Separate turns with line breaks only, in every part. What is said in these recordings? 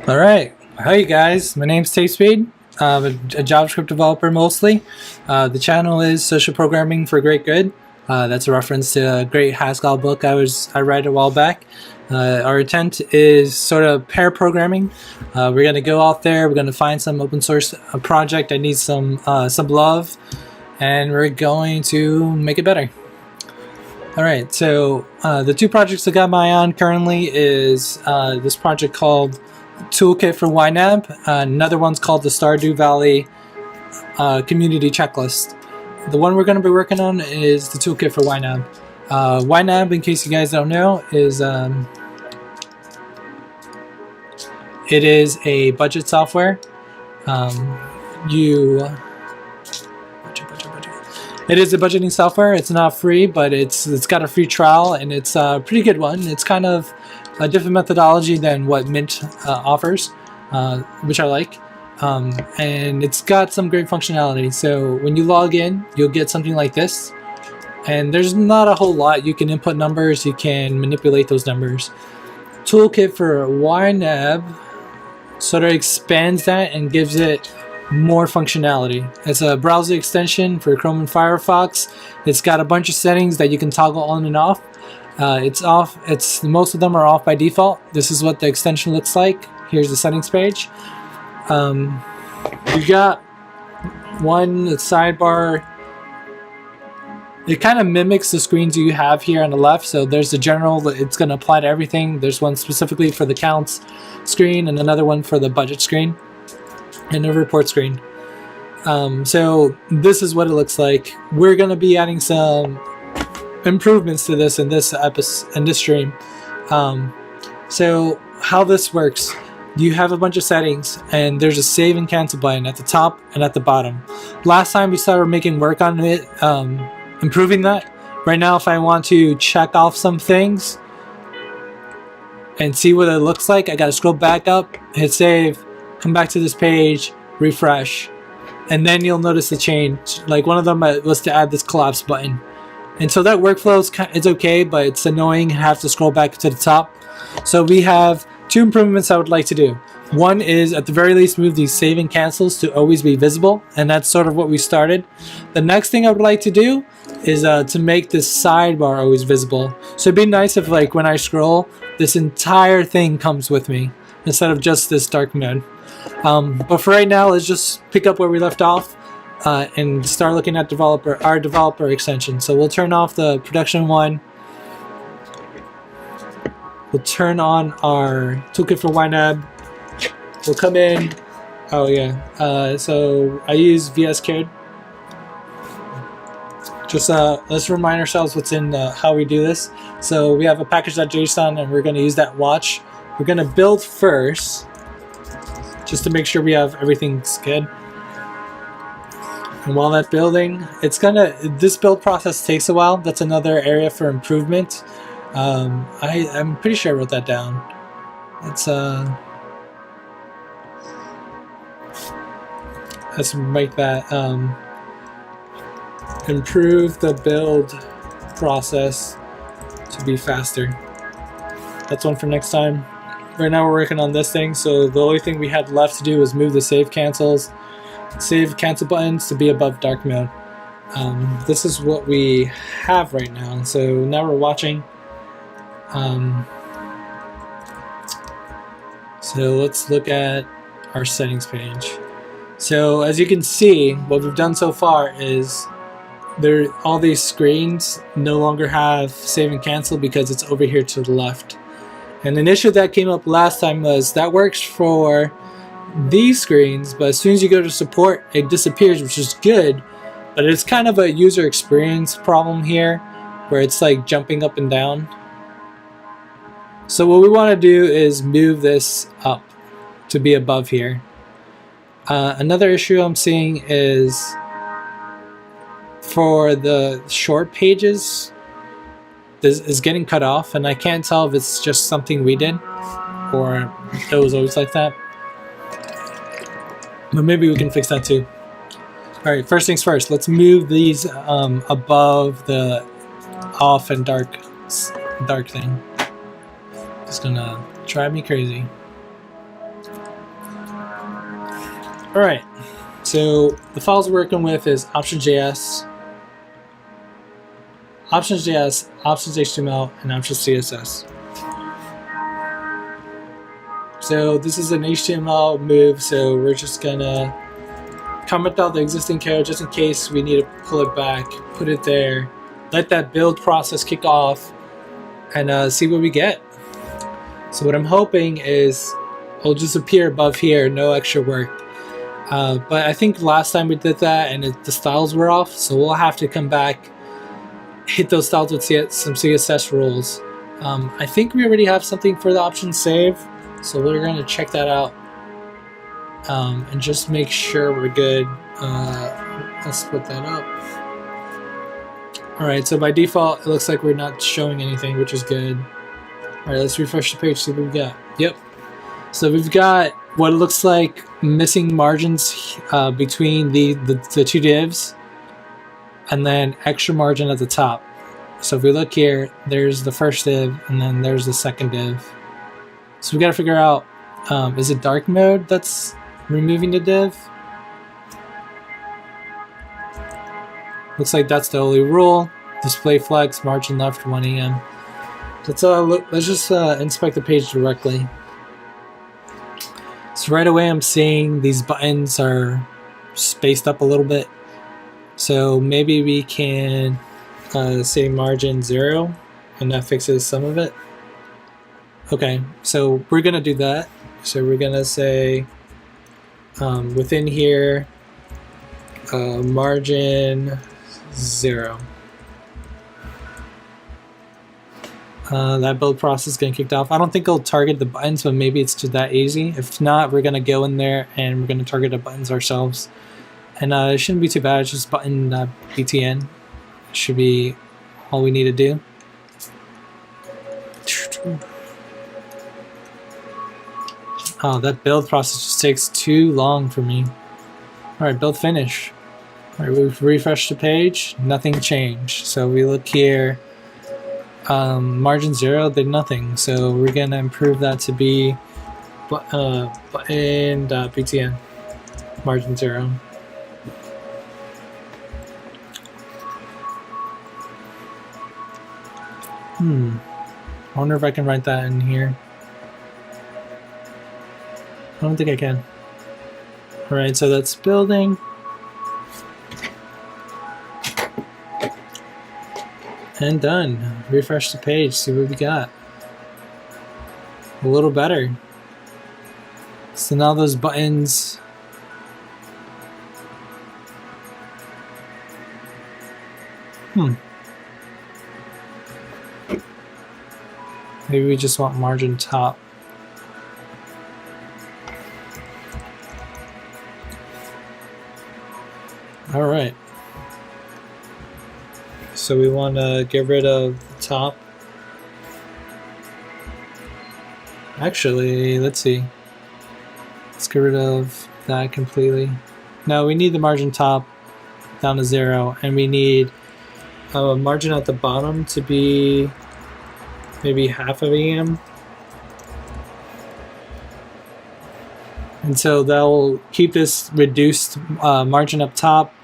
Alright, hi guys, my name's TapeSpeed. I'm a JavaScript developer mostly. The channel is Social Programming for Great Good. That's a reference to a great Haskell book I read a while back. Our intent is sort of pair programming. We're going to go out there, we're going to find some open source project that needs some love, and we're going to make it better. Alright, so the two projects I got my eye on currently is this project called Toolkit for YNAB. Another one's called the Stardew Valley Community Checklist. The one we're going to be working on is the Toolkit for YNAB. YNAB, in case you guys don't know, is it is a budget software. It is a budgeting software. It's not free, but it's got a free trial, and it's a pretty good one. It's kind of a different methodology than what Mint offers, which I like, and it's got some great functionality. So when you log in, you'll get something like this, and there's not a whole lot. You can input numbers, you can manipulate those numbers. Toolkit for YNAB sort of expands that and gives it more functionality. It's a browser extension for Chrome and Firefox. It's got a bunch of settings that you can toggle on and off. Most of them are off by default. This is what the extension looks like. Here's the settings page. You got one sidebar. It kind of mimics the screens you have here on the left. So there's the general, it's going to apply to everything. There's one specifically for the counts screen and another one for the budget screen and the report screen. So this is what it looks like. We're going to be adding some improvements to this in this episode, in this stream. So how this works, you have a bunch of settings, and there's a save and cancel button at the top and at the bottom. Last time we started making work on it, improving that. Right now, if I want to check off some things and see what it looks like, I gotta scroll back up, hit save, come back to this page, refresh, and then you'll notice the change. Like one of them was to add this collapse button. And so that workflow is okay, but it's annoying. I have to scroll back to the top. So we have two improvements I would like to do. One is, at the very least, move these save and cancels to always be visible, and that's sort of what we started. The next thing I would like to do is to make this sidebar always visible. So it'd be nice if, like, when I scroll, this entire thing comes with me instead of just this dark mode. But for right now, let's just pick up where we left off. And start looking at our developer extension. So we'll turn off the production one. We'll turn on our Toolkit for YNAB. We'll come in. Oh yeah. So I use VS Code. Just let's remind ourselves what's in how we do this. So we have a package.json, and we're going to use that watch. We're going to build first, just to make sure we have everything's good. And while that's building, this build process takes a while. That's another area for improvement. I'm pretty sure I wrote that down. Let's make that improve the build process to be faster. That's one for next time. Right now we're working on this thing, so the only thing we had left to do is move the save cancel buttons to be above dark mode. This is what we have right now. So now we're watching. So let's look at our settings page. So as you can see, what we've done so far is all these screens no longer have save and cancel because it's over here to the left. And an issue that came up last time was that works for these screens, but as soon as you go to support, it disappears, which is good, but it's kind of a user experience problem here where it's like jumping up and down. So what we want to do is move this up to be above here. Another issue I'm seeing is for the short pages, this is getting cut off, and I can't tell if it's just something we did or it was always like that. But maybe we can fix that too. Alright, first things first, let's move these above the off and dark thing. It's gonna drive me crazy. Alright, so the files we're working with is options.js, options.js, options.html, and options.css. So this is an HTML move, so we're just gonna comment out the existing code just in case we need to pull it back, put it there, let that build process kick off, and see what we get. So what I'm hoping is it'll just appear above here, no extra work. But I think last time we did that and the styles were off, so we'll have to come back, hit those styles with some CSS rules. I think we already have something for the option save, so we're going to check that out and just make sure we're good. Let's put that up. Alright, so by default it looks like we're not showing anything, which is good. Alright, let's refresh the page, see what we got. Yep. So we've got what looks like missing margins between the two divs, and then extra margin at the top. So if we look here, there's the first div, and then there's the second div. So we got to figure out, is it dark mode that's removing the div? Looks like that's the only rule. Display flex, margin left 1 EM. Let's just inspect the page directly. So right away I'm seeing these buttons are spaced up a little bit. So maybe we can say margin 0, and that fixes some of it. Okay, so we're gonna do that. So we're gonna say within here margin 0. That build process is getting kicked off. I don't think it'll target the buttons, but maybe it's just that easy. If not, we're gonna go in there and we're gonna target the buttons ourselves. And it shouldn't be too bad. It's just button btn. Should be all we need to do. Oh, that build process just takes too long for me. Alright, build finish. Alright, we've refreshed the page, nothing changed. So we look here, margin 0 did nothing. So we're gonna improve that to be button.btn, margin 0. I wonder if I can write that in here. I don't think I can. Alright, so that's building. And done. Refresh the page, see what we got. A little better. So now those buttons. Maybe we just want margin top. Alright. So we want to get rid of the top. Actually, let's see. Let's get rid of that completely. No, we need the margin top down to 0, and we need a margin at the bottom to be maybe half of EM. And so that'll keep this reduced margin up top.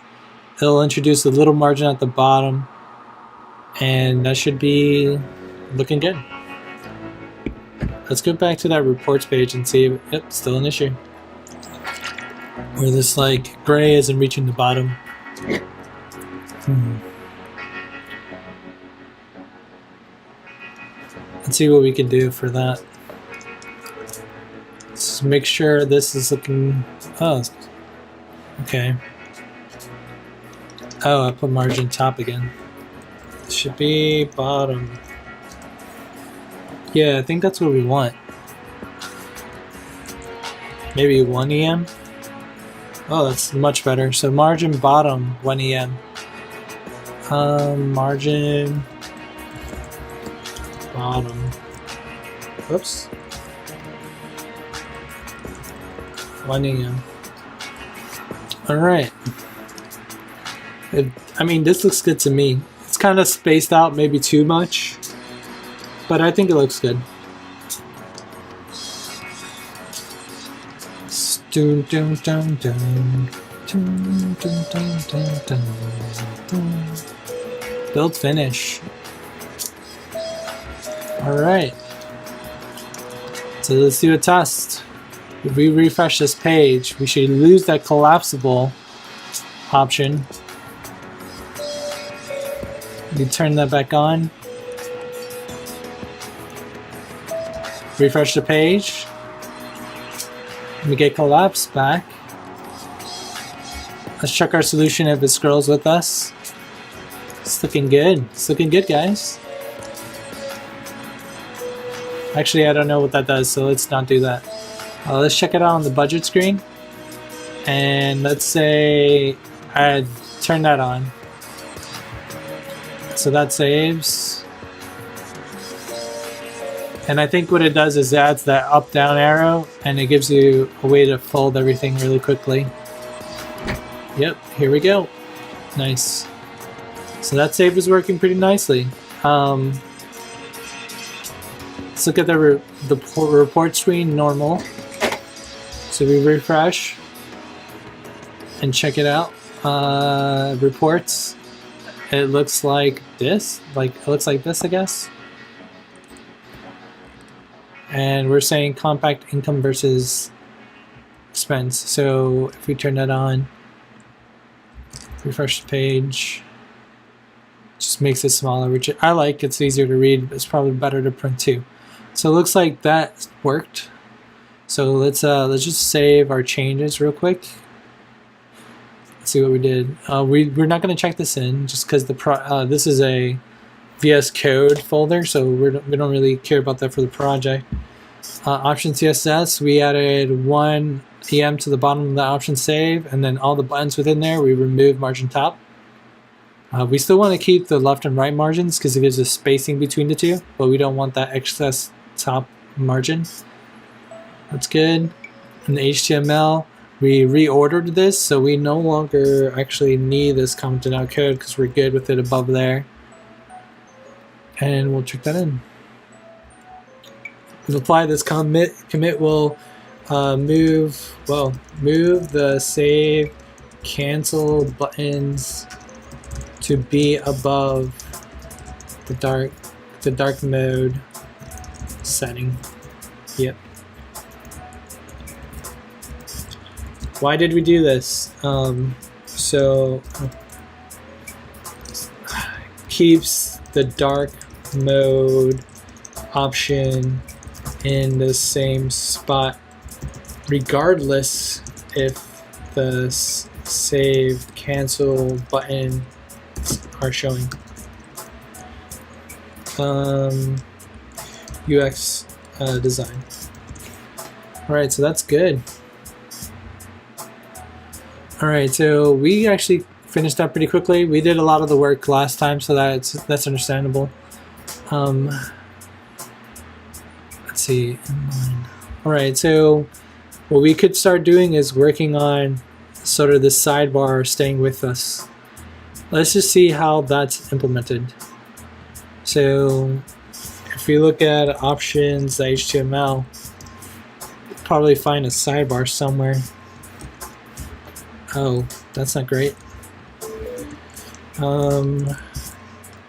It'll introduce a little margin at the bottom, and that should be looking good. Let's go back to that reports page and see if, yep, still an issue. Where this like gray isn't reaching the bottom. Let's see what we can do for that. Let's make sure this is looking, oh, okay. Oh, I put margin top again. It should be bottom. Yeah, I think that's what we want. Maybe 1 EM? Oh, that's much better. So margin bottom, 1 EM. Margin bottom. Oops. 1 EM. Alright. I mean, this looks good to me. It's kind of spaced out, maybe too much, but I think it looks good. Dun, dun, dun, dun. Dun, dun, dun, dun, dun, dun. Build finish. Alright. So let's do a test. If we refresh this page, we should lose that collapsible option. We turn that back on. Refresh the page. We get collapse back. Let's check our solution if it scrolls with us. It's looking good. It's looking good, guys. Actually, I don't know what that does, so let's not do that. Let's check it out on the budget screen. And let's say I turn that on. So that saves. And I think what it does is it adds that up-down arrow, and it gives you a way to fold everything really quickly. Yep, here we go. Nice. So that save is working pretty nicely. Let's look at the report screen, normal. So we refresh and check it out. Reports. It looks like this. It looks like this, I guess. And we're saying compact income versus expense. So if we turn that on, refresh the page, just makes it smaller, which I like. It's easier to read, but it's probably better to print too. So it looks like that worked. So let's just save our changes real quick. Let's see what we did. We're not going to check this in just because this is a VS Code folder, so we don't really care about that for the project. Option CSS, we added one EM to the bottom of the option save, and then all the buttons within there, we removed margin top. We still want to keep the left and right margins because it gives us spacing between the two, but we don't want that excess top margin. That's good. In the HTML, we reordered this, so we no longer actually need this commented out code because we're good with it above there. And we'll check that in. If apply this commit will move the save cancel buttons to be above the dark mode setting. Yep. Why did we do this? So keeps the dark mode option in the same spot regardless if the save cancel button are showing. UX design. Alright, so that's good. Alright, so we actually finished up pretty quickly. We did a lot of the work last time, so that's understandable. Let's see. Alright, so what we could start doing is working on sort of the sidebar staying with us. Let's just see how that's implemented. So if we look at options, HTML, we'll probably find a sidebar somewhere. Oh, that's not great.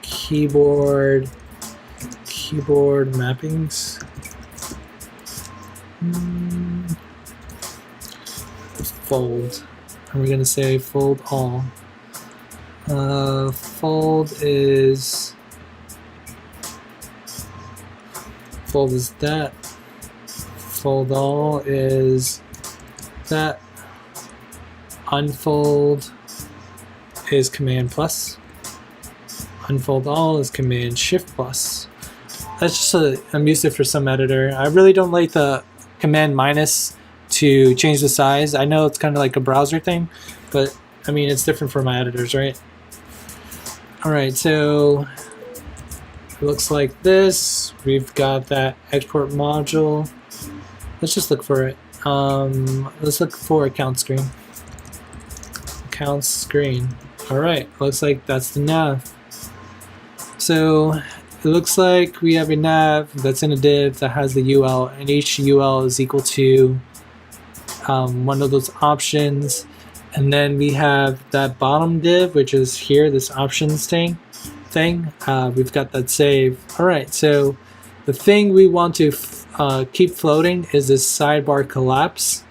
Keyboard mappings. Fold. Are we going to say fold all? Fold is that. Fold all is that. Unfold is Command plus. Unfold all is Command Shift plus. That's just I'm used to it for some editor. I really don't like the Command minus to change the size. I know it's kind of like a browser thing, but I mean it's different for my editors, right? Alright, so it looks like this. We've got that export module. Let's just look for it. Let's look for account screen. Account screen. Alright, looks like that's the nav. So it looks like we have a nav that's in a div that has the UL, and each UL is equal to one of those options, and then we have that bottom div, which is here, this options thing. We've got that save. All right, so the thing we want to keep floating is this sidebar collapse,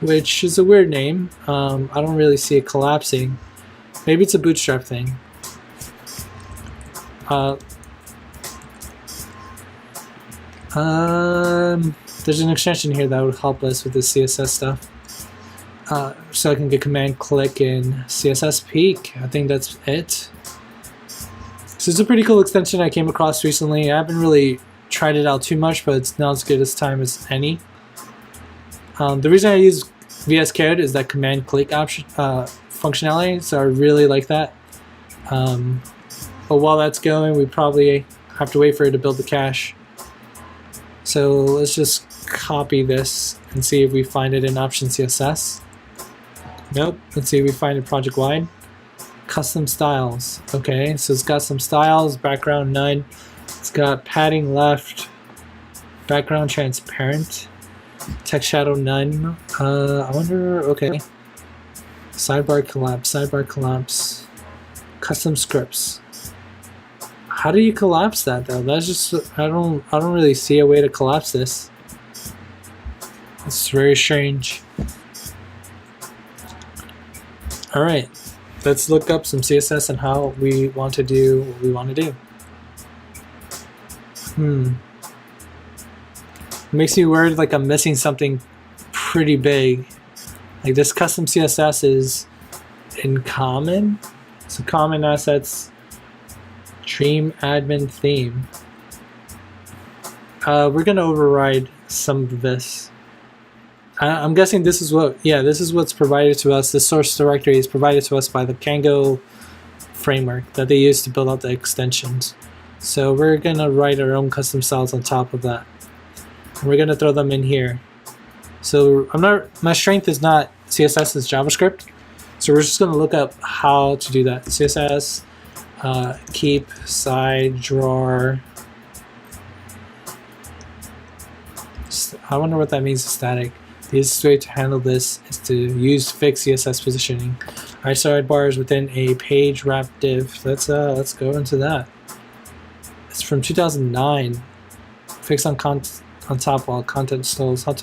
which is a weird name. I don't really see it collapsing. Maybe it's a bootstrap thing. There's an extension here that would help us with the CSS stuff. So I can get command click in CSS peak. I think that's it. So it's a pretty cool extension I came across recently. I haven't really tried it out too much, but it's not as good as time as any. The reason I use VS Code is that command click option functionality, so I really like that. But while that's going, we probably have to wait for it to build the cache. So let's just copy this and see if we find it in option CSS. Nope. Let's see if we find it project wide. Custom styles. Okay, so it's got some styles, background none. It's got padding left, background transparent, text shadow none. I wonder, okay. Sidebar collapse, custom scripts. How do you collapse that though? That's just, I don't really see a way to collapse this. It's very strange. All right, let's look up some CSS and how we want to do what we want to do. It makes me worried like I'm missing something pretty big. Like this custom CSS is in common. So common assets, Dream admin theme. We're gonna override some of this. I'm guessing this is what, yeah, this is what's provided to us. The source directory is provided to us by the Django framework that they use to build out the extensions. So we're gonna write our own custom styles on top of that. And we're gonna throw them in here. So my strength is not CSS, it's JavaScript. So we're just gonna look up how to do that. CSS, keep side drawer. I wonder what that means, static. The easiest way to handle this is to use fixed CSS positioning. Our sidebars within a page wrap div. Let's go into that. It's from 2009. Fixed on top while content stalls. Let's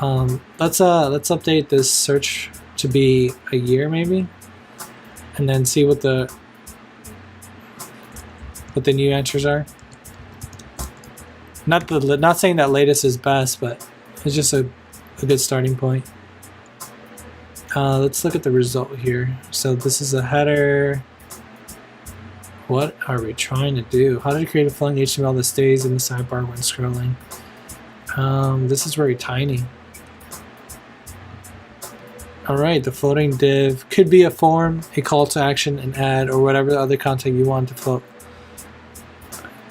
update this search to be a year maybe, and then see what the new answers are. Not saying that latest is best, but it's just a good starting point. Let's look at the result here. So this is a header. What are we trying to do? How to create a flowing HTML that stays in the sidebar when scrolling. This is very tiny. Alright, the floating div could be a form, a call to action, an ad, or whatever other content you want to float.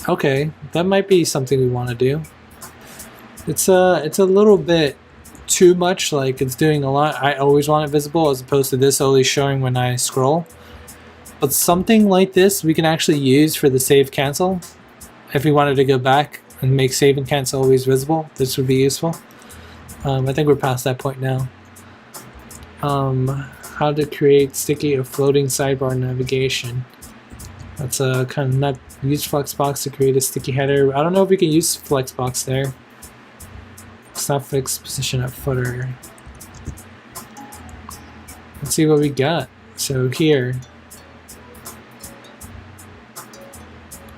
Okay, that might be something we want to do. It's a little bit too much, like it's doing a lot. I always want it visible as opposed to this only showing when I scroll. But something like this we can actually use for the save cancel. If we wanted to go back and make save and cancel always visible, this would be useful. I think we're past that point now. How to create sticky or floating sidebar navigation. That's a kind of not use Flexbox to create a sticky header. I don't know if we can use Flexbox there. Stop fix position at footer. Let's see what we got. So here,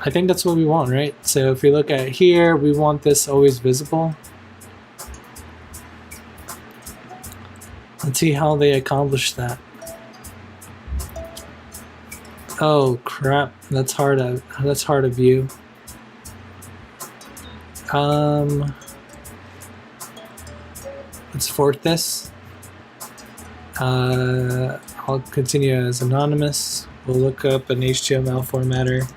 I think that's what we want, right? So if we look at here, we want this always visible. Let's see how they accomplish that. Oh crap, that's hard to view. Let's fork this. I'll continue as anonymous. We'll look up an HTML formatter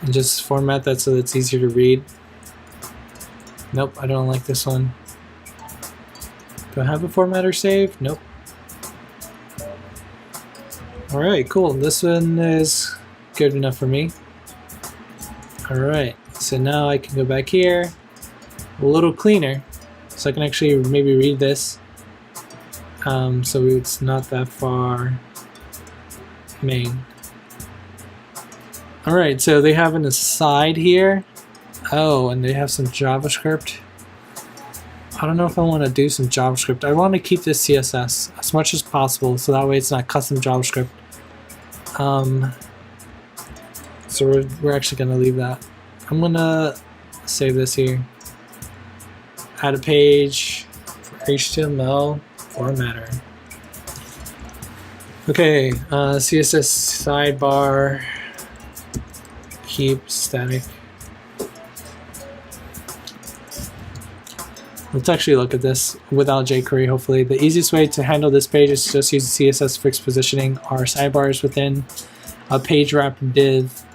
and just format that so it's easier to read. Nope, I don't like this one. Do I have a formatter saved? Nope. Alright, cool. This one is good enough for me. Alright, so now I can go back here. A little cleaner. So I can actually maybe read this. So it's not that far. Main. Alright, so they have an aside here. Oh, and they have some JavaScript. I don't know if I want to do some JavaScript. I want to keep this CSS as much as possible, so that way it's not custom JavaScript. So we're actually going to leave that. I'm going to save this here. Add a page for HTML formatter. Okay, CSS sidebar, keep static. Let's actually look at this without jQuery, hopefully. The easiest way to handle this page is to just use CSS fixed positioning. Our sidebar is within a page wrapper div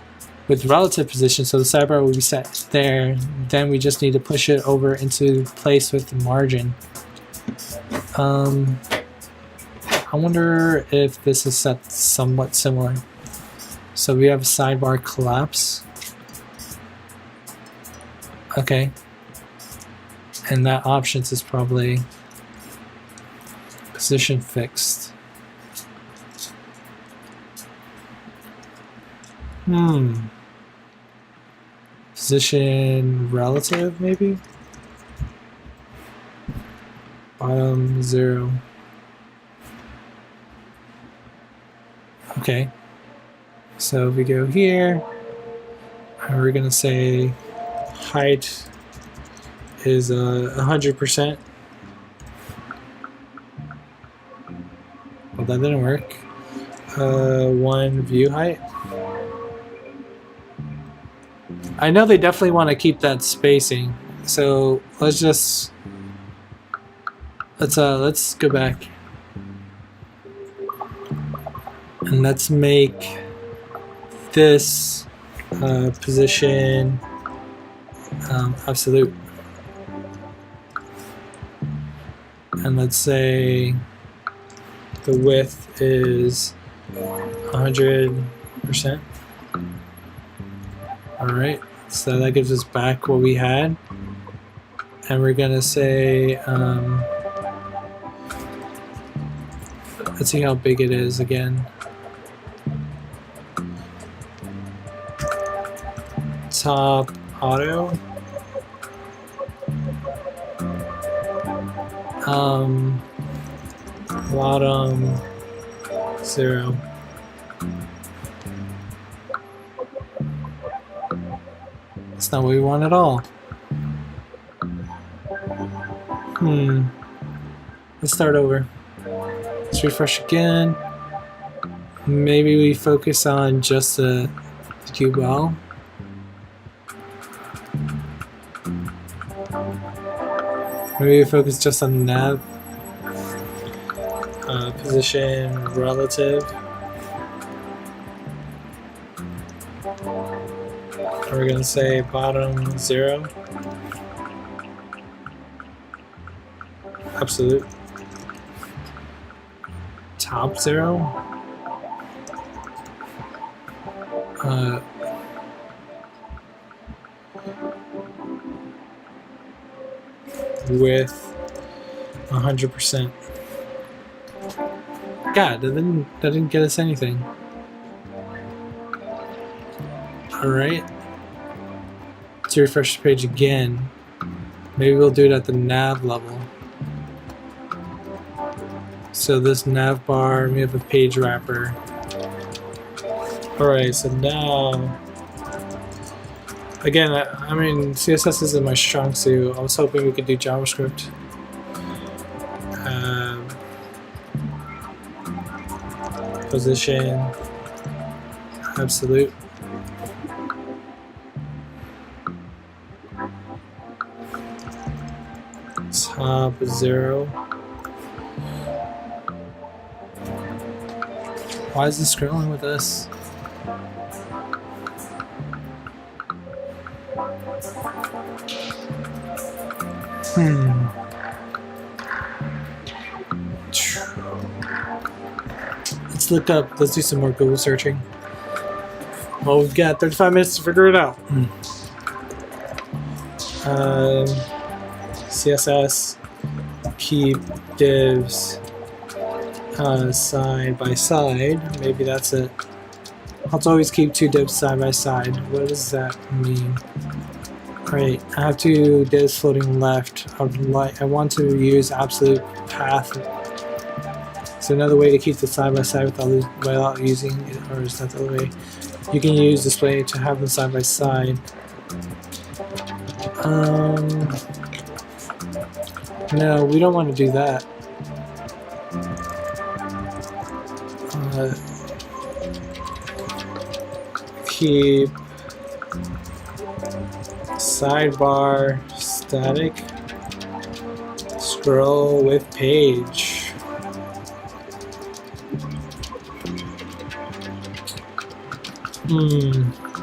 with relative position, so the sidebar will be set there. Then we just need to push it over into place with the margin. I wonder if this is set somewhat similar. So we have sidebar collapse. Okay. And that options is probably position fixed. Position relative, maybe? Bottom 0. Okay. So if we go here, and we're gonna say height is 100%. Well, that didn't work. 1 view height. I know they definitely want to keep that spacing, so let's go back and let's make this position absolute. And let's say the width is 100%. Alright, so that gives us back what we had. And we're gonna say, let's see how big it is again. Top auto. Bottom 0. That's not what we want at all. Let's start over. Let's refresh again. Maybe we focus on just the UL. Maybe we focus just on the nav. Position relative. We're going to say bottom 0. Absolute. Top 0. With 100%. God, that didn't get us anything. Alright. Let's refresh the page again. Maybe we'll do it at the nav level. So this nav bar, we have a page wrapper. Alright, so now again, I mean, CSS isn't my strong suit. I was hoping we could do JavaScript. Position absolute. Top 0. Why is it scrolling with this? Let's look up, let's do some more Google searching. Well, we've got 35 minutes to figure it out. CSS keep divs side by side. Maybe that's it. Let's always keep two divs side by side. What does that mean? Alright, I have two divs floating left. I want to use absolute path. So another way to keep the side by side without using it, or is that the other way? You can use display to have them side by side. No, we don't want to do that. Keep sidebar static, scroll with page.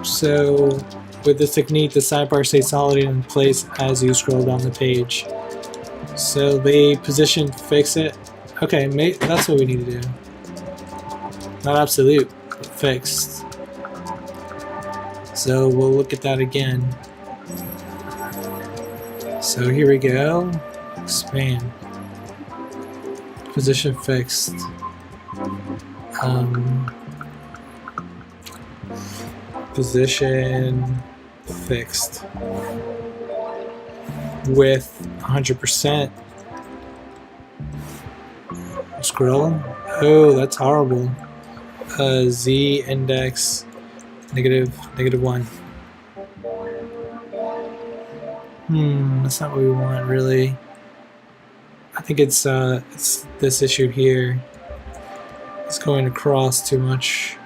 So with this technique, the sidebar stays solid in place as you scroll down the page. So the position fix it. Okay, that's what we need to do. Not absolute, but fixed. So we'll look at that again. So here we go. Expand. Position fixed. Position fixed. Width 100%. Scroll. Oh, that's horrible. Z index -1. That's not what we want, really. I think it's this issue here. It's going across too much.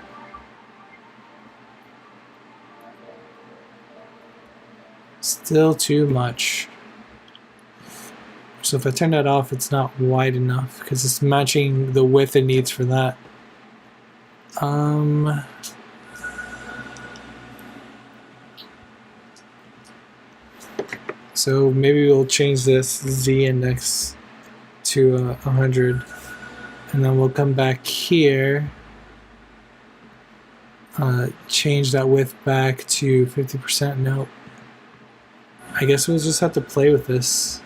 Still too much. So if I turn that off, it's not wide enough because it's matching the width it needs for that. So maybe we'll change this Z index to 100, and then we'll come back here, change that width back to 50%. Nope. I guess we'll just have to play with this.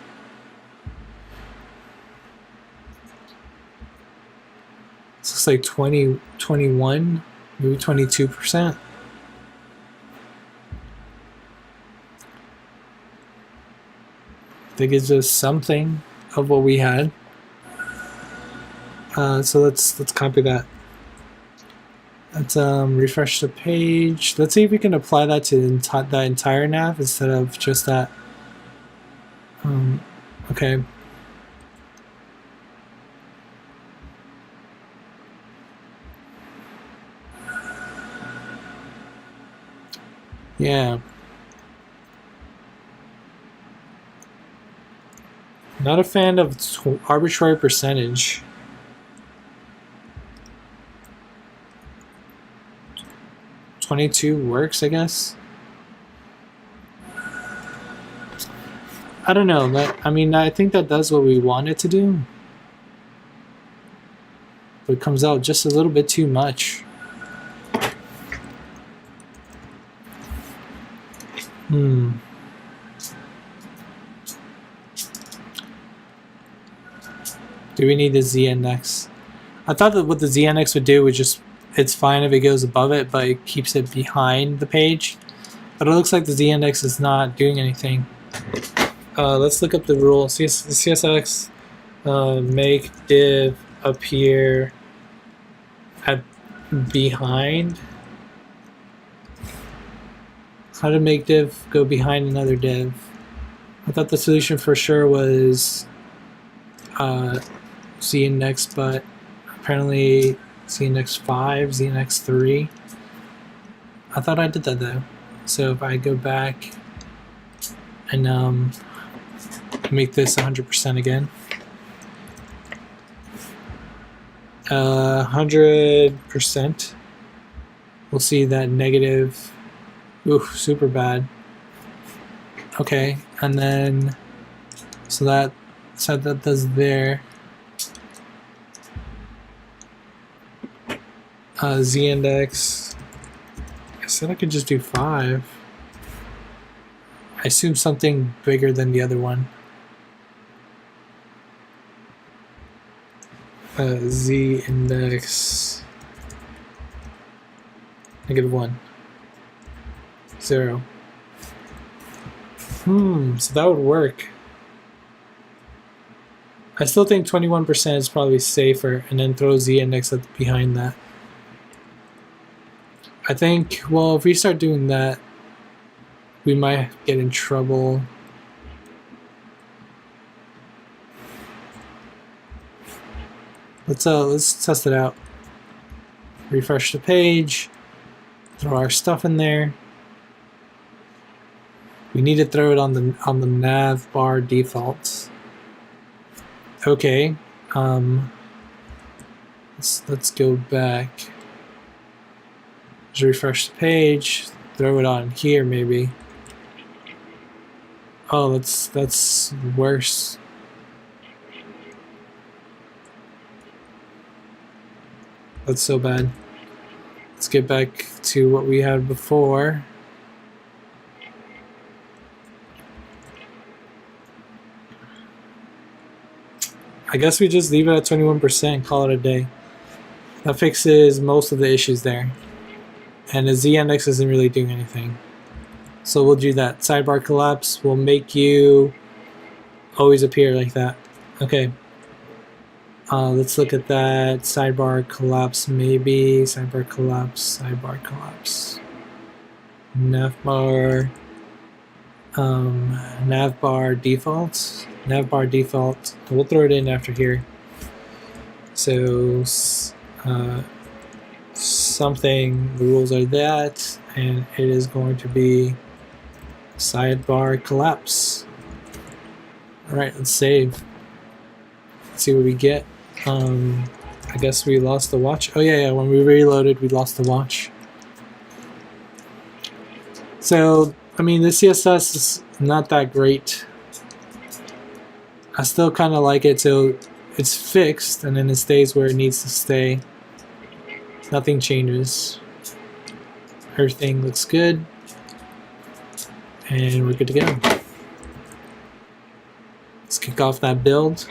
This looks like 20, 21, maybe 22%. That gives us something of what we had. So let's copy that. Let's refresh the page. Let's see if we can apply that to the entire nav instead of just that. Okay. Yeah. Not a fan of arbitrary percentage. $22 works, I guess. I don't know. I think that does what we want it to do. But it comes out just a little bit too much. Do we need the Z index? I thought that what the Z index would do was just, it's fine if it goes above it, but it keeps it behind the page. But it looks like the Z index is not doing anything. Let's look up the rule. CSX make div appear at behind. How to make div go behind another div? I thought the solution for sure was Z index, but apparently Z index 5, Z index 3. I thought I did that though. So if I go back and make this 100% again, 100%, we'll see that negative. Ooh, super bad. Okay, and then so that does there. Z index. I said I could just do 5. I assume something bigger than the other one. Z index -1, 0. So that would work. I still think 21% is probably safer, and then throw Z index behind that. I think, well, if we start doing that, we might get in trouble. Let's test it out. Refresh the page, throw our stuff in there. We need to throw it on the nav bar defaults. Okay, let's go back. Just refresh the page, throw it on here maybe. Oh, that's worse. That's so bad. Let's get back to what we had before. I guess we just leave it at 21% and call it a day. That fixes most of the issues there. And the Z index isn't really doing anything. So we'll do that. Sidebar collapse will make you always appear like that. Okay. Let's look at that. Sidebar collapse maybe. Sidebar collapse. Sidebar collapse. Navbar. Navbar defaults. Navbar default. We'll throw it in after here. So something. The rules are that, and it is going to be sidebar collapse. All right, let's save. Let's see what we get. I guess we lost the watch. Oh yeah, when we reloaded, we lost the watch. So, I mean, the CSS is not that great. I still kind of like it, so it's fixed, and then it stays where it needs to stay. Nothing changes. Everything looks good. And we're good to go. Let's kick off that build.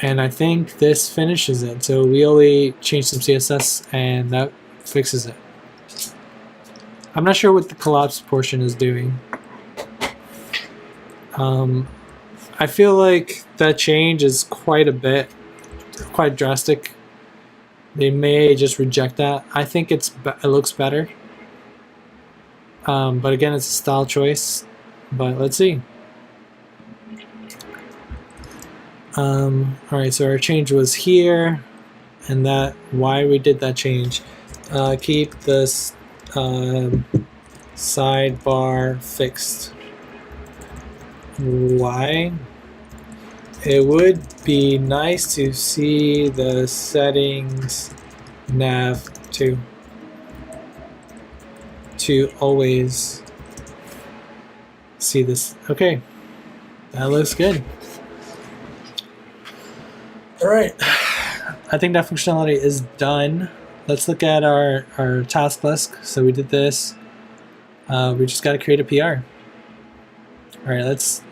And I think this finishes it. So we only changed some CSS and that fixes it. I'm not sure what the collapse portion is doing. I feel like that change is quite drastic. They may just reject that. I think it looks better. But again, it's a style choice. But let's see. Alright, so our change was here, and that why we did that change. Keep this sidebar fixed. Why? It would be nice to see the settings nav to always see this. Okay, that looks good. Alright, I think that functionality is done. Let's look at our task list. So we did this. We just got to create a PR. Alright, let's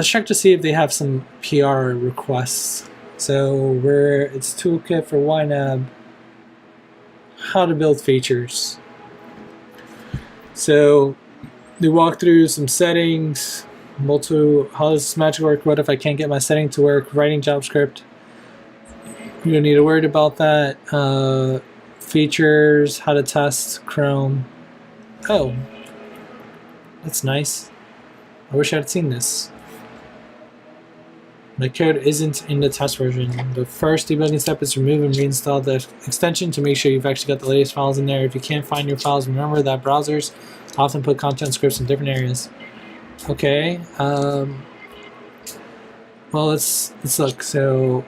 check to see if they have some PR requests. So it's toolkit for YNAB. How to build features. So we walk through some settings. How does this magic work? What if I can't get my setting to work? Writing JavaScript. You don't need to worry about that. Features, how to test Chrome. Oh, that's nice. I wish I had seen this. My code isn't in the test version. The first debugging step is to remove and reinstall the extension to make sure you've actually got the latest files in there. If you can't find your files, remember that browsers often put content scripts in different areas. Okay, well, let's look. So,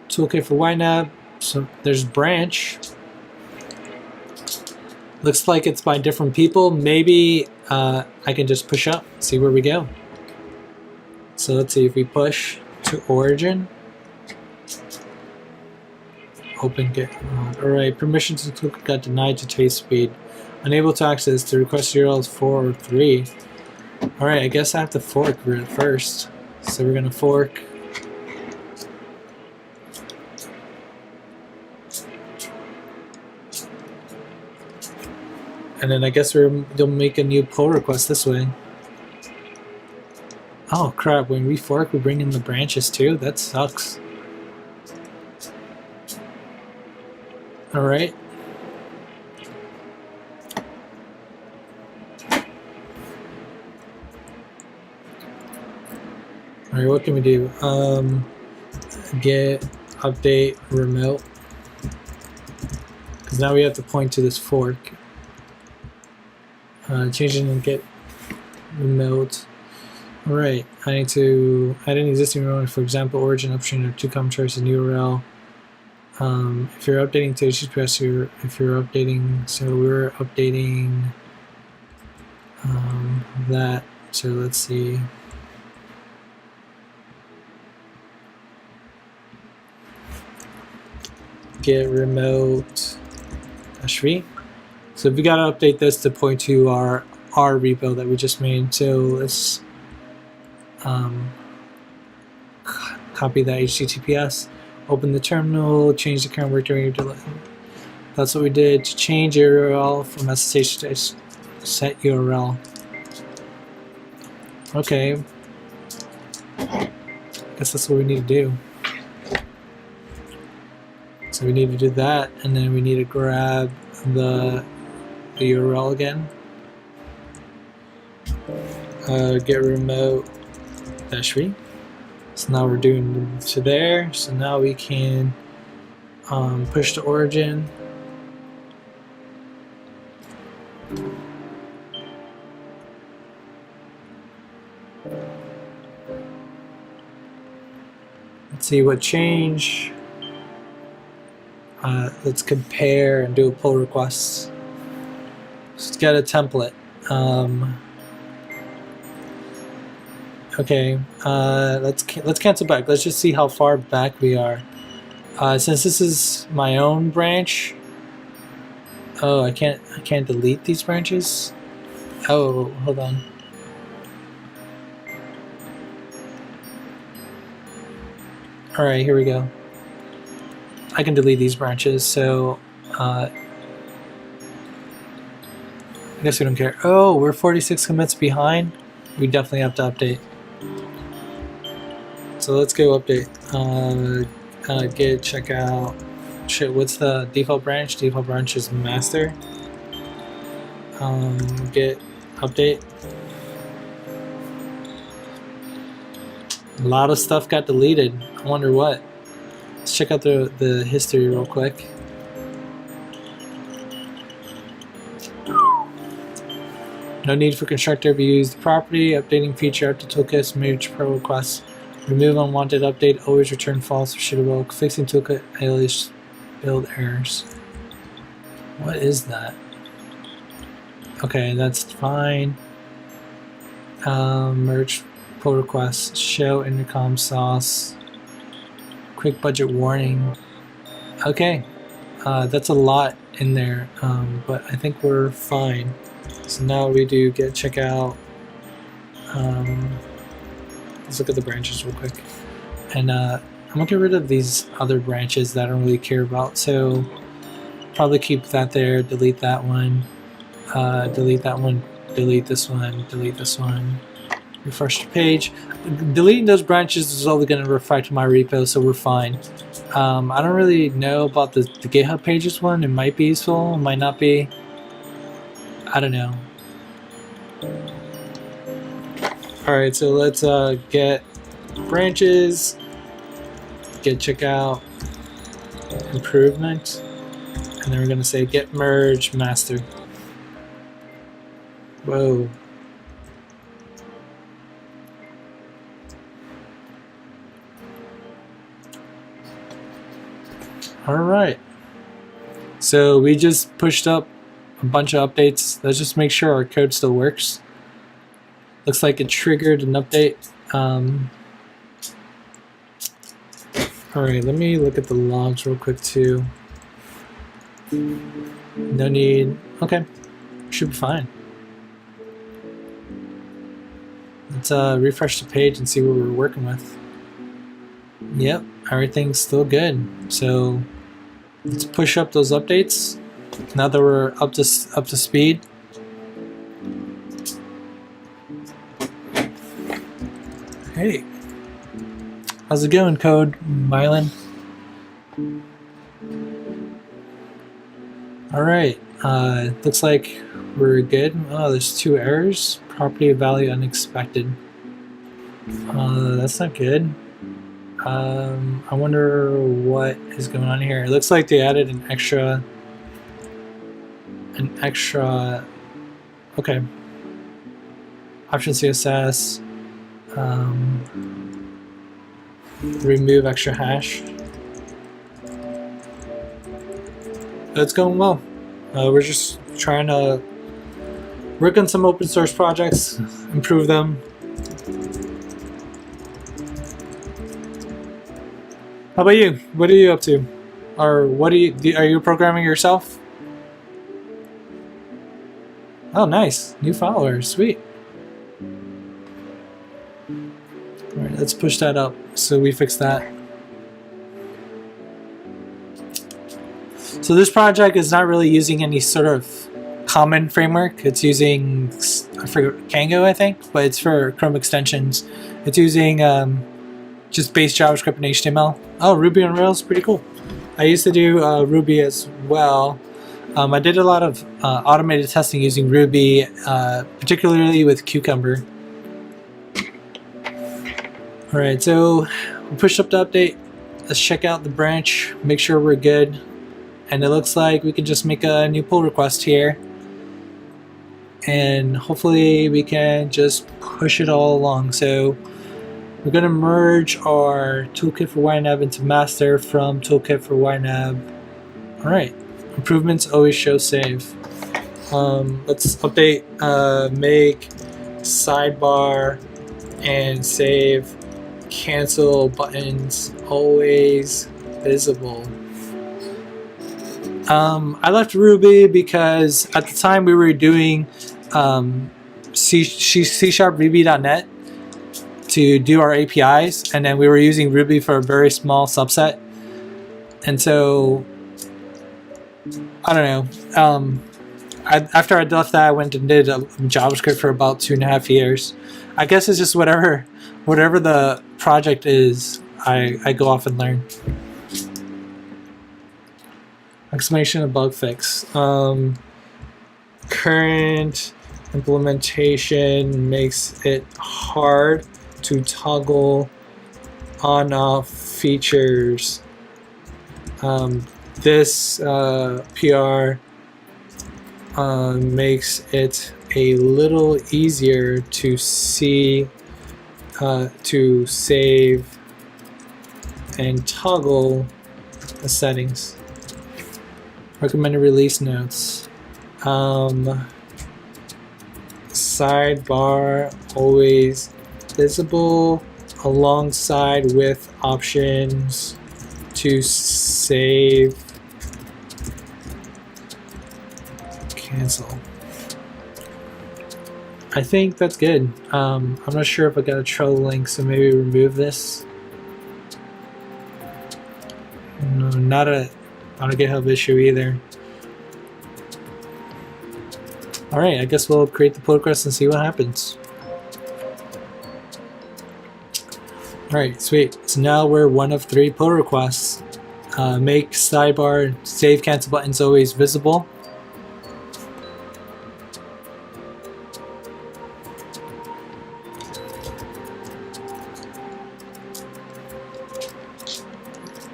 toolkit for YNAB. So there's branch. Looks like it's by different people. Maybe I can just push up, see where we go. So let's see if we push to origin. Open get. Alright, permissions to toolkit got denied to taste speed. Unable to access to request URLs 4 or 3. Alright, I guess I have to fork first. So we're gonna fork. And then I guess they'll make a new pull request this way. Oh crap, when we fork we bring in the branches too? That sucks. Alright. Alright, what can we do? Get update remote. Because now we have to point to this fork. Change it and get remote. Alright, I need to add an existing remote, for example, origin, upstream, or two common choices, URL. If you're updating to HTTPS, if you're updating, so we're updating that. So let's see. Get remote -v. So we gotta update this to point to our repo that we just made. So let's copy that HTTPS, open the terminal, change the current work directory. That's what we did to change URL from SSH to set URL. Okay, I guess that's what we need to do. So we need to do that, and then we need to grab the URL again. Get remote -v. So now we're doing to there. So now we can push to origin. Let's see what changed. Let's compare and do a pull request. So let's get a template. Okay, let's cancel back. Let's just see how far back we are. Since this is my own branch. Oh, I can't delete these branches. Oh, hold on. All right, here we go. I can delete these branches, so I guess we don't care. Oh, we're 46 commits behind. We definitely have to update. So let's go update. Git checkout. Shit, what's the default branch? Default branch is master. Git update. A lot of stuff got deleted. I wonder what. Let's check out the history real quick. No need for constructor if you use the property. Updating feature up to toolkit, major pull requests. Remove unwanted update, always return false or shittable. Fixing toolkit alias build errors. What is that? Okay, that's fine. Merge pull requests, show intercom sauce, quick budget warning. Okay, that's a lot in there, but I think we're fine. So now we do get checkout. Let's look at the branches real quick. And I'm gonna get rid of these other branches that I don't really care about. So probably keep that there, delete that one, delete that one, delete this one, delete this one. Refresh the page. Deleting those branches is only going to reflect my repo, so we're fine. I don't really know about the GitHub pages one. It might be useful, it might not be. I don't know. Alright, so let's get branches, get checkout, improvement, and then we're going to say get merge master. Whoa. Alright, so we just pushed up a bunch of updates. Let's just make sure our code still works. Looks like it triggered an update. Alright, let me look at the logs real quick too. No need. Okay, should be fine. Let's refresh the page and see what we're working with. Yep, everything's still good. So let's push up those updates now that we're up to speed. Hey, how's it going, Code Mylan? All right, looks like we're good. Oh, there's 2 errors. Property value unexpected. That's not good. I wonder what is going on here. It looks like they added an extra. Okay. Option CSS. Remove extra hash. It's going well. We're just trying to work on some open source projects, improve them. How about you? What are you up to? Or what are you programming yourself? Oh, nice. New followers. Sweet. All right, let's push that up so we fix that. So this project is not really using any sort of common framework. It's using, I forget, Kango, I think, but it's for Chrome extensions. It's using just base JavaScript and HTML. Oh, Ruby on Rails, pretty cool. I used to do Ruby as well. I did a lot of automated testing using Ruby, particularly with Cucumber. All right, so we pushed up the update. Let's check out the branch, make sure we're good. And it looks like we can just make a new pull request here. And hopefully we can just push it all along. So we're going to merge our toolkit for YNAB into master from toolkit for YNAB. All right, improvements always show save. Let's update, make sidebar and save cancel buttons always visible. I left Ruby because at the time we were doing C#Ruby.net to do our APIs, and then we were using Ruby for a very small subset. And so, I don't know. After I left that, I went and did JavaScript for about 2.5 years. I guess it's just whatever the project is, I go off and learn. Exclamation of bug fix. Current implementation makes it hard to toggle on-off features. This PR makes it a little easier to see, to save and toggle the settings. Recommended release notes. Sidebar always visible alongside with options to save, cancel. I think that's good. I'm not sure if I got a Trello link, so maybe remove this. No, not a GitHub issue either. Alright, I guess we'll create the pull request and see what happens. Alright, sweet. So now we're one of 3 pull requests. Make sidebar save cancel buttons always visible.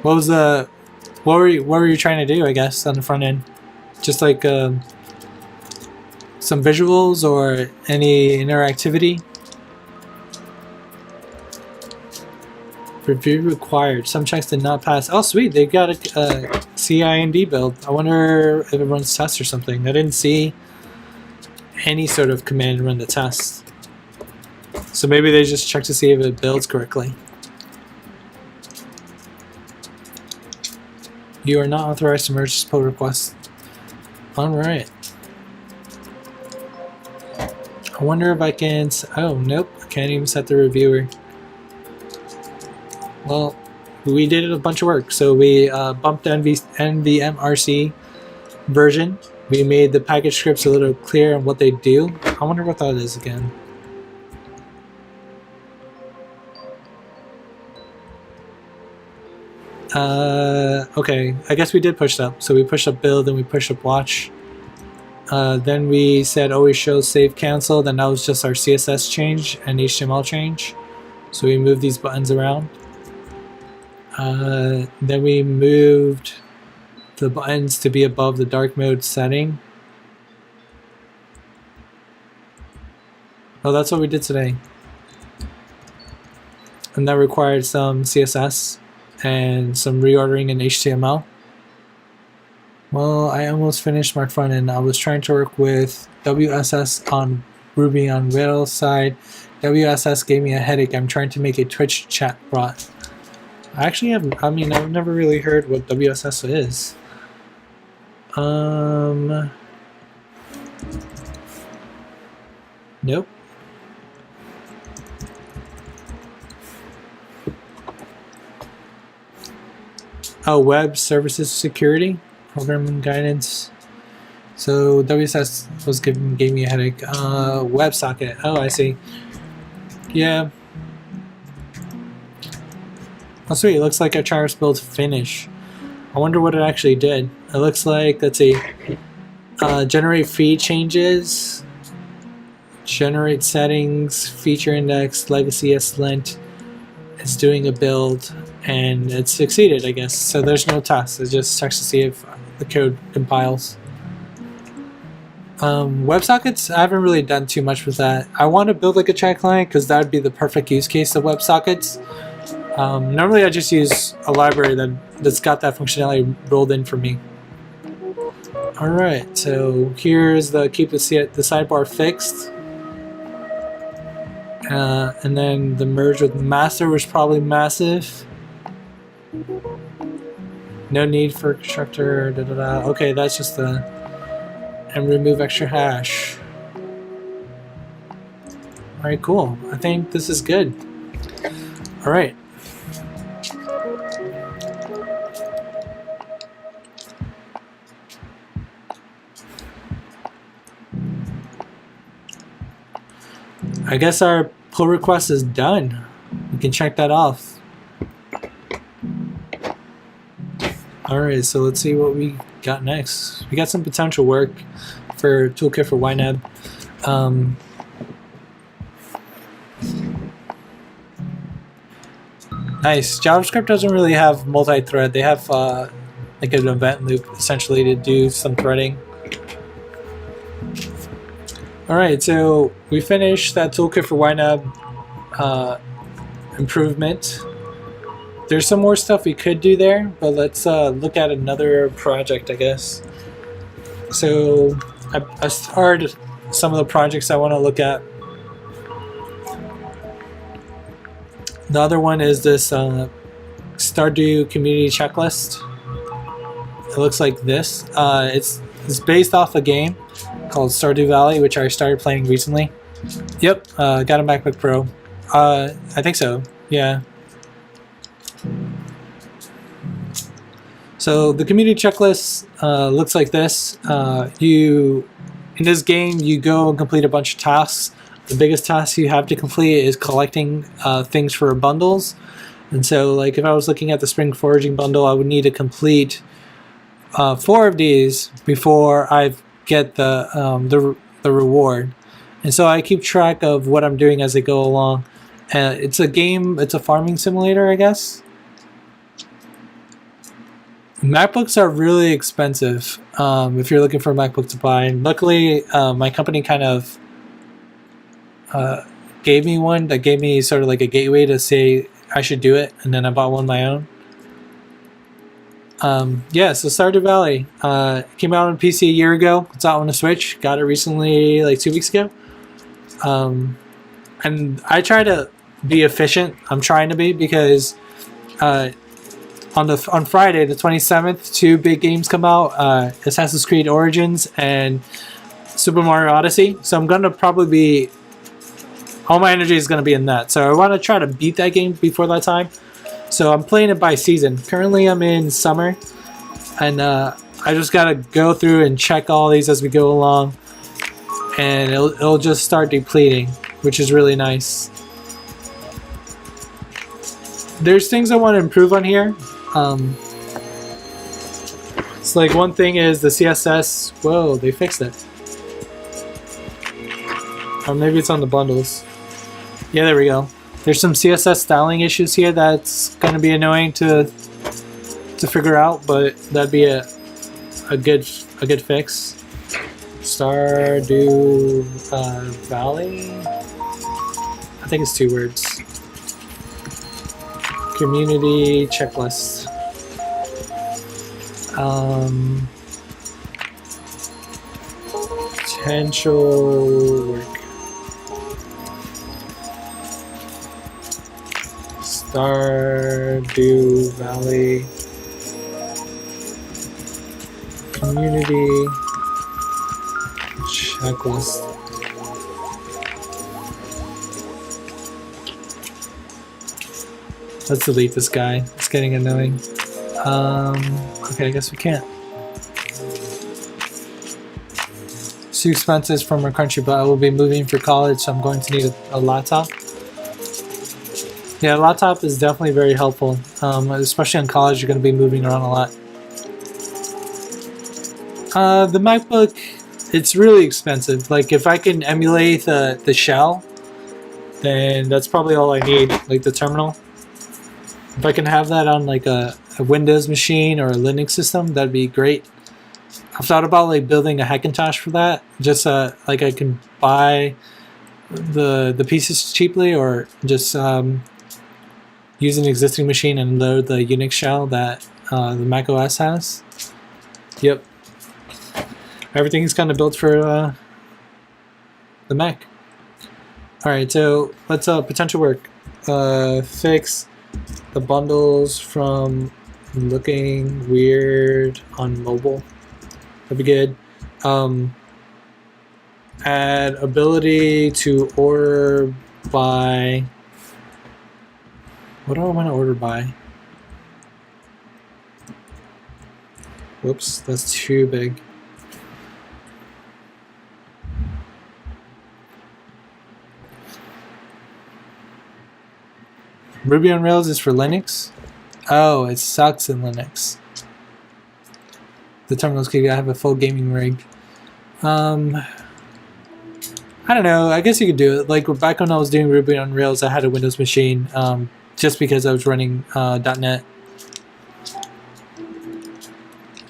What were you trying to do, I guess, on the front end? Just like some visuals or any interactivity? Review required. Some checks did not pass. Oh, sweet. They got a CI&D build. I wonder if it runs tests or something. I didn't see any sort of command run the test. So maybe they just check to see if it builds correctly. You are not authorized to merge this pull request. Alright. I wonder if I can... Oh, nope. I Can't even set the reviewer. Well, we did a bunch of work. So we bumped the NVMRC version. We made the package scripts a little clearer on what they do. I wonder what that is again. Okay, I guess we did push up. So we pushed up build and we pushed up watch. Then we said always show save cancel. Then that was just our CSS change and HTML change. So we moved these buttons around. Then we moved the buttons to be above the dark mode setting. Oh, that's what we did today. And that required some CSS and some reordering in HTML. Well, I almost finished my front end. I was trying to work with WSS on Ruby on Rails side. WSS gave me a headache. I'm trying to make a Twitch chat bot. I actually have, I've never really heard what WSS is. Nope. Oh, web services security, programming guidance. So WSS was gave me a headache. WebSocket. Oh, I see. Yeah. Oh, sweet. It looks like our Travis build finish. I wonder what it actually did. It looks like, let's see, generate feed changes, generate settings, feature index, legacy slint. It's doing a build and it succeeded, I guess. So there's no test. It just checks to see if the code compiles. WebSockets, I haven't really done too much with that. I want to build like a chat client because that would be the perfect use case of WebSockets. Normally I just use a library that's got that functionality rolled in for me. Alright, so here's the keep the sidebar fixed. And then the merge with master was probably massive. No need for constructor, da da da. Okay, that's just the and remove extra hash. Alright, cool. I think this is good. Alright. I guess our pull request is done. We can check that off. Alright, so let's see what we got next. We got some potential work for toolkit for YNAB. Nice. JavaScript doesn't really have multi-thread. They have like an event loop essentially to do some threading. Alright, so we finished that toolkit for YNAB improvement. There's some more stuff we could do there, but let's look at another project, I guess. So I started some of the projects I want to look at. The other one is this Stardew community checklist. It looks like this. It's based off a game called Stardew Valley, which I started playing recently. Yep, got a MacBook Pro. I think so, yeah. So the community checklist looks like this. In this game, you go and complete a bunch of tasks. The biggest task you have to complete is collecting things for bundles. And so, like, if I was looking at the spring foraging bundle, I would need to complete 4 of these before I get the reward. And so I keep track of what I'm doing as I go along. It's a game. It's a farming simulator, I guess. MacBooks are really expensive if you're looking for a MacBook to buy. And luckily, my company kind of gave me one that gave me sort of like a gateway to say I should do it, and then I bought one of my own. Yeah, so Stardew Valley came out on PC a year ago. It's out on the Switch. Got it recently, like 2 weeks ago. And I try to be efficient. I'm trying to be because on Friday the 27th, 2 big games come out: Assassin's Creed Origins and Super Mario Odyssey. So I'm gonna probably be all my energy is going to be in that. So I want to try to beat that game before that time. So I'm playing it by season. Currently I'm in summer, and I just got to go through and check all these as we go along, and it'll just start depleting, which is really nice. There's things I want to improve on here. It's like one thing is the CSS. Whoa, they fixed it. Or maybe it's on the bundles. Yeah, there we go. There's some CSS styling issues here that's going to be annoying to figure out, but that'd be a good fix. Stardew Valley. I think it's 2 words. Community checklist. Potential work. Stardew Valley community checklist. Let's delete this guy. It's getting annoying. Okay, I guess we can't. Too expenses from our country, but I will be moving for college, so I'm going to need a laptop. Yeah, a laptop is definitely very helpful, especially in college. You're going to be moving around a lot. The MacBook, it's really expensive. Like, if I can emulate the shell, then that's probably all I need, like the terminal. If I can have that on like a Windows machine or a Linux system, that'd be great. I've thought about like building a Hackintosh for that. Just like I can buy the pieces cheaply, or just use an existing machine and load the Unix shell that the Mac OS has. Yep. Everything's kind of built for the Mac. Alright, so let's potential work. Fix the bundles from looking weird on mobile. That'd be good. Add ability to order by. What do I want to order by? Whoops, that's too big. Ruby on Rails is for Linux? Oh, it sucks in Linux. The terminals could have a full gaming rig. I don't know. I guess you could do it. Like back when I was doing Ruby on Rails, I had a Windows machine just because I was running .NET.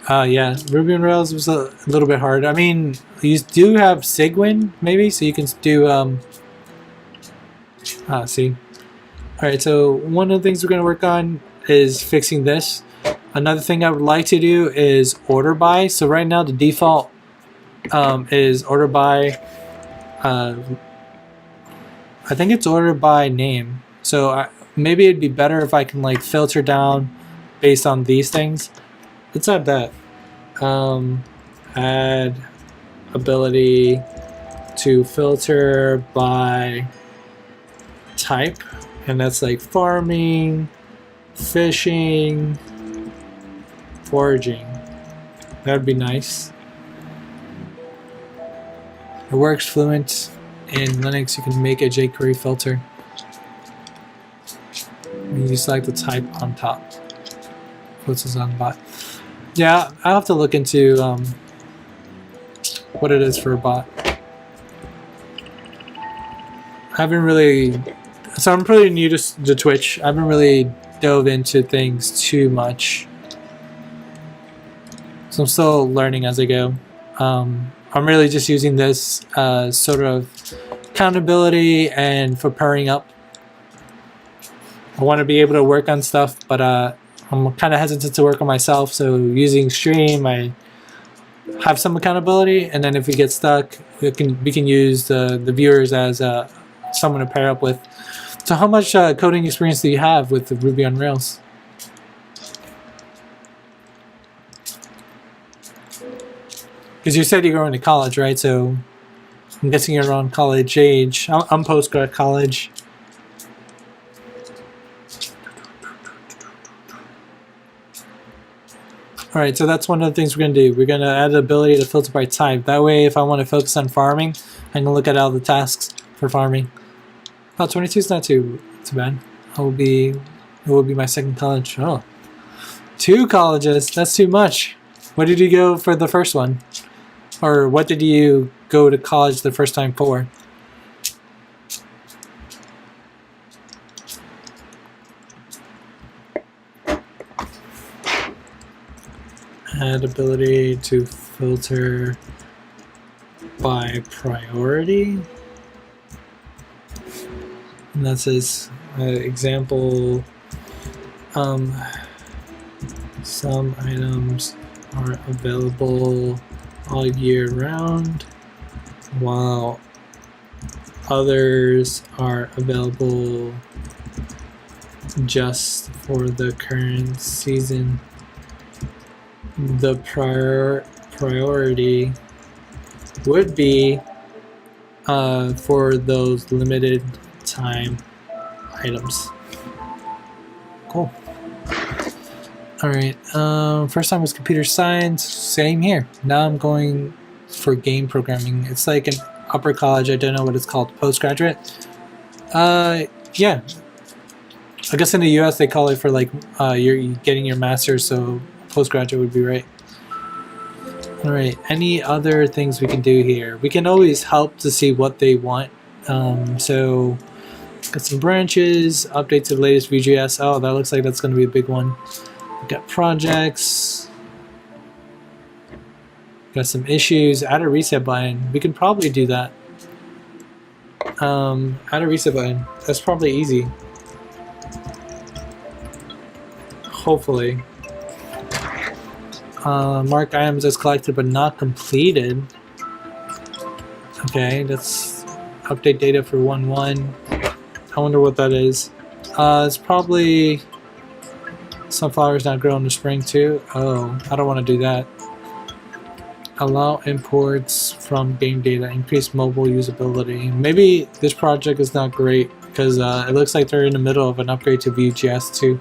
Yeah, Ruby on Rails was a little bit hard. I mean, you do have Cygwin maybe, so you can do see. Alright, so one of the things we're going to work on is fixing this. Another thing I would like to do is order by. So right now the default is order by, I think it's order by name. So maybe it'd be better if I can like filter down based on these things. Let's add that. Add ability to filter by type. And that's like farming, fishing, foraging. That would be nice. It works fluent in Linux. You can make a jQuery filter. And you select the type on top. Puts us on bot. Yeah, I'll have to look into what it is for a bot. I haven't really. So I'm pretty new to Twitch. I haven't really dove into things too much. So I'm still learning as I go. I'm really just using this sort of accountability and for pairing up. I want to be able to work on stuff, but I'm kind of hesitant to work on myself. So using Stream, I have some accountability, and then if we get stuck, we can use the viewers as someone to pair up with. So how much coding experience do you have with the Ruby on Rails? Because you said you're going to college, right? So I'm guessing you're around college age. I'm post-grad college. Alright, so that's one of the things we're going to do. We're going to add the ability to filter by type. That way, if I want to focus on farming, I can look at all the tasks for farming. Oh, 22 is not too bad. It will be my second college. Oh, 2 colleges. That's too much. What did you go for the first one? Or what did you go to college the first time for? Add ability to filter by priority. And that says example, some items are available all year round, while others are available just for the current season. The priority would be for those limited time items. Cool. Alright, first time was computer science, same here. Now I'm going for game programming. It's like an upper college, I don't know what it's called, postgraduate. Yeah. I guess in the US they call it for like you're getting your master's, so postgraduate would be right. Alright, any other things we can do here? We can always help to see what they want. So got some branches, update to the latest Vue.js. Oh, that looks like that's going to be a big one. We've got projects. Got some issues. Add a reset button. We can probably do that. Add a reset button. That's probably easy. Hopefully. Mark items as collected but not completed. Okay, let's update data for 1.1. I wonder what that is. It's probably sunflowers not grow in the spring too. Oh, I don't want to do that. Allow imports from game data. Increase mobile usability. Maybe this project is not great because it looks like they're in the middle of an upgrade to Vue.js 2.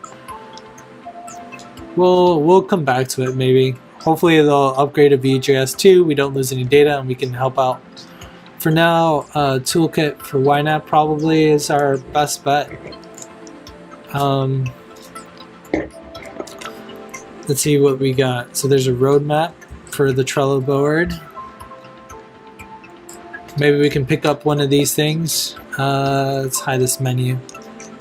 We'll come back to it maybe. Hopefully they'll upgrade to Vue.js 2. We don't lose any data and we can help out. For now, toolkit for YNAB probably is our best bet. Let's see what we got. So there's a roadmap for the Trello board. Maybe we can pick up one of these things. Let's hide this menu.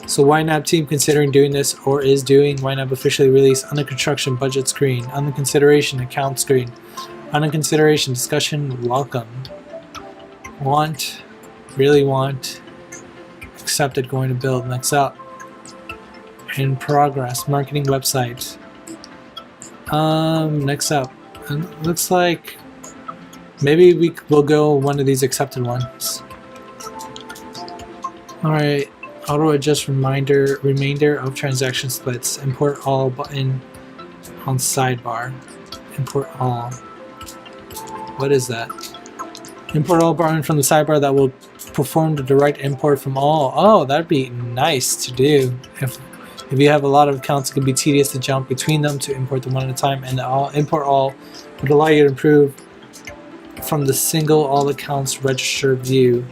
So YNAB team considering doing this or is doing. YNAB officially released under construction budget screen. Under consideration account screen. Under consideration discussion welcome. Want, really want, accepted, going to build, next up. In progress, marketing website. Next up. And it looks like maybe we'll go one of these accepted ones. Alright, auto adjust remainder of transaction splits. Import all button on sidebar. Import all. What is that? Import all button from the sidebar that will perform the direct import from all. Oh, that'd be nice to do. If you have a lot of accounts, it can be tedious to jump between them to import them one at a time, and the import all would allow you to improve from the single all accounts register view.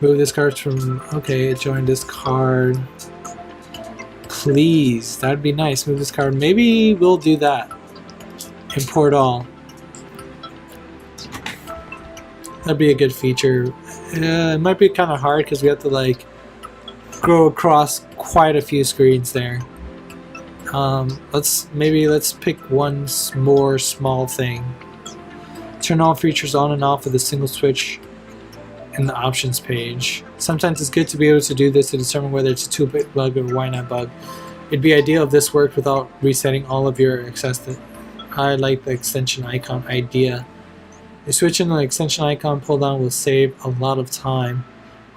Move this card from, okay, join this card. Please, that'd be nice. Move this card. Maybe we'll do that. Import all. That'd be a good feature. It might be kind of hard because we have to like go across quite a few screens there. Let's pick one more small thing. Turn all features on and off with a single switch in the options page. Sometimes it's good to be able to do this to determine whether it's a 2-bit bug or YNAB bug. It'd be ideal if this worked without resetting all of your access. I like the extension icon idea. A switch in the extension icon pull down will save a lot of time.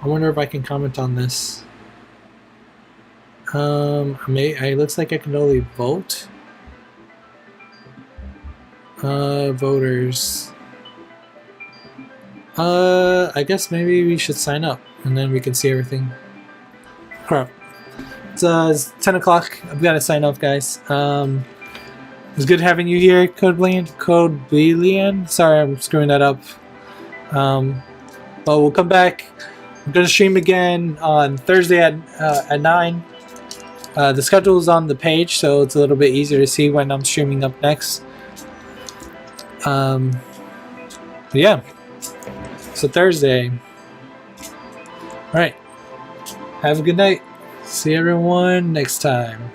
I wonder if I can comment on this. It looks like I can only vote. Voters. I guess maybe we should sign up and then we can see everything. Crap. It's 10 o'clock. I've got to sign off, guys. It was good having you here, Codebelian. Sorry, I'm screwing that up. But we'll come back. I'm going to stream again on Thursday at 9. The schedule is on the page, so it's a little bit easier to see when I'm streaming up next. Yeah. So Thursday. Alright. Have a good night. See everyone next time.